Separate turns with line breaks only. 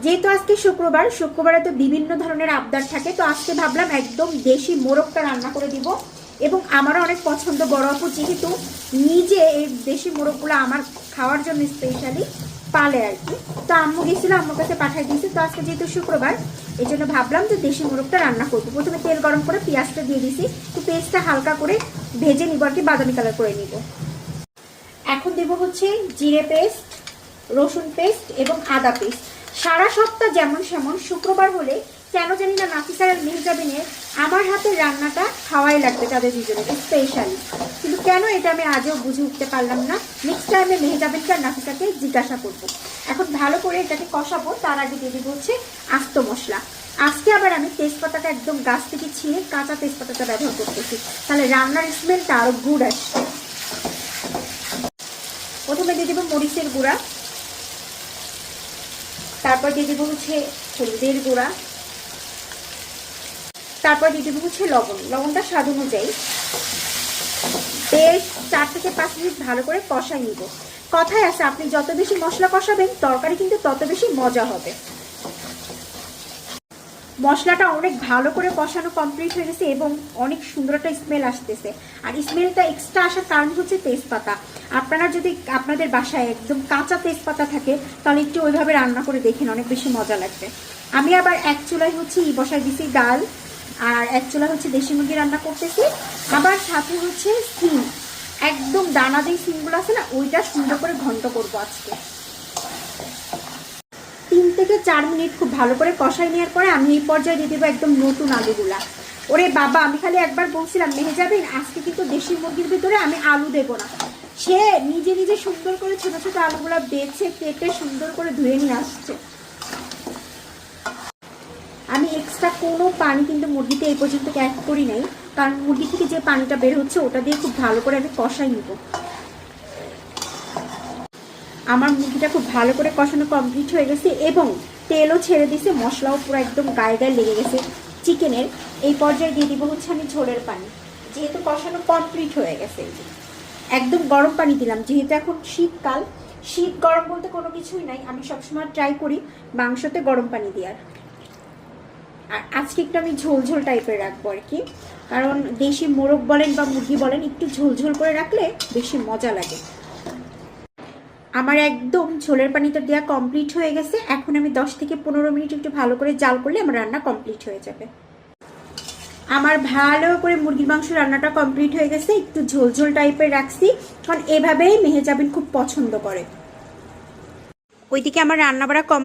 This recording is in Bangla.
যেহেতু আজকে শুক্রবার, শুক্রবারে তো বিভিন্ন ধরনের আবদার থাকে, তো আজকে ভাবলাম একদম দেশি মোরগটা রান্না করে দিব। এবং আমারও অনেক পছন্দ, বড় আপু যেহেতু নিজে এই দেশি মোরগগুলো আমার খাওয়ার জন্য স্পেশালি পালে আর কি। তো আম্মু গেছিল, আম্মুর কাছে পাঠিয়ে দিয়েছি। তো আজকে যেহেতু শুক্রবার, এই জন্য ভাবলাম যে দেশি মোরগটা রান্না করবো। প্রথমে তেল গরম করে পেঁয়াজটা দিয়ে দিছি, তো পেঁয়াজটা হালকা করে ভেজে নিব আর কি, বাদামি কালার করে নিব। এখন দেব হচ্ছে জিরে পেস্ট, রসুন পেস্ট এবং আদা পেস্ট। সারা সপ্তাহ যেমন সেমন শুক্রবার হলে কেন জানি না নাফিসার আর মেহজাবিনের আমার হাতের রান্নাটা খাওয়াই লাগবে তাদের দুজনের স্পেশালি। কিন্তু কেন এটা আমি আজও বুঝে উঠতে পারলাম না। নেক্সট টাইমে মেহজাবিনকে আর নাফিসাকে জিজ্ঞাসা করবো। এখন ভালো করে এটাকে কষাবো, তার আগে দিয়ে দেবো হচ্ছে আস্ত মশলা। আজকে আবার আমি তেজপাতাটা একদম গাছ থেকে ছিঁড়ে কাঁচা তেজপাতাটা ব্যবহার করতেছি, তাহলে রান্নার স্মেলটা আরো গুড আসছে। প্রথমে দিয়ে দেবো মরিচের গুঁড়া, তারপর দিয়ে দেবো হচ্ছে হলুদের গুঁড়া, তারপর দিয়ে দেবো হচ্ছে লবণ। লবণটা স্বাদ অনুযায়ী বেশ 4 থেকে 5 মিনিট ভালো করে কষাই নিব। কথায় আছে, আপনি যত বেশি মশলা কষাবেন তরকারি কিন্তু তত বেশি মজা হবে। মশলাটা অনেক ভালো করে কষানো কমপ্লিট হয়ে গেছে এবং অনেক সুন্দর একটা স্মেল আসতেছে। আর স্মেলটা এক্সট্রা আসার কারণ হচ্ছে তেজপাতা। আপনারা যদি আপনাদের বাসায় একদম কাঁচা তেজপাতা থাকে তাহলে একটু ওইভাবে রান্না করে দেখেন, অনেক বেশি মজা লাগবে। আমি আবার এক চুলায় হচ্ছে বসাই দিছি ডাল, আর এক চুলা হচ্ছে দেশি মুরগি রান্না করতেছি। আবার সাথে হচ্ছে সিম, একদম দানা যেই সিমগুলো আছে না, ওইটা সুন্দর করে ঘন্ট করবো আজকে। 3 থেকে 4 মিনিট খুব ভালো করে কষাই নেওয়ার পরে আমি এই পর্যায়ে দিয়ে দেবো একদম নতুন আলুগুলা। ওরে বাবা, আমি খালি একবার বলছিলাম মেহেজাবিন আজকে কিন্তু দেশি মুরগির ভিতরে আমি আলু দেবো না, সে নিজে নিজে সুন্দর করে ছোট ছোট আলুগুলা বেছে কেটে সুন্দর করে ধুয়ে নিয়ে আসছে। আমি এক্সট্রা কোনো পানি কিন্তু মুরগিতে এই পর্যন্ত অ্যাড করি নাই, কারণ মুরগি থেকে যে পানিটা বের হচ্ছে ওটা দিয়ে খুব ভালো করে আমি কষাই নিব। আমার মুরগিটা খুব ভালো করে কষানো কমপ্লিট হয়ে গেছে এবং তেলও ছেড়ে দিছে, মশলাও পুরো একদম গায়ে গায়ে লেগে গেছে চিকেনের। এই পর্যায়ে দিয়ে দিব হচ্ছে আমি ঝোলের পানি, যেহেতু কষানো কমপ্লিট হয়ে গেছে। একদম গরম পানি দিলাম, যেহেতু এখন শীতকাল, শীত গরম বলতে কোনো কিছুই নাই। আমি সবসময় ট্রাই করি মাংসতে গরম পানি দেওয়ার। আর আজকে একটু আমি ঝোল ঝোল টাইপের রাখবো আর কি, কারণ দেশি মোরগ বলেন বা মুরগি বলেন একটু ঝোল ঝোল করে রাখলে বেশি মজা লাগে। আমার একদম ঝোলের পানিটা দেওয়া কমপ্লিট হয়ে গেছে। এখন আমি 10 থেকে 15 মিনিট একটু ভালো করে জাল করলে আমার রান্না কমপ্লিট হয়ে যাবে। আমার ভালো করে মুরগির মাংস রান্নাটা কমপ্লিট হয়ে গেছে, একটু ঝোল ঝোল টাইপের রাখছি, কারণ এভাবেই মেহেজাবিন খুব পছন্দ করে। ওইদিকে আমার রান্না বাড়া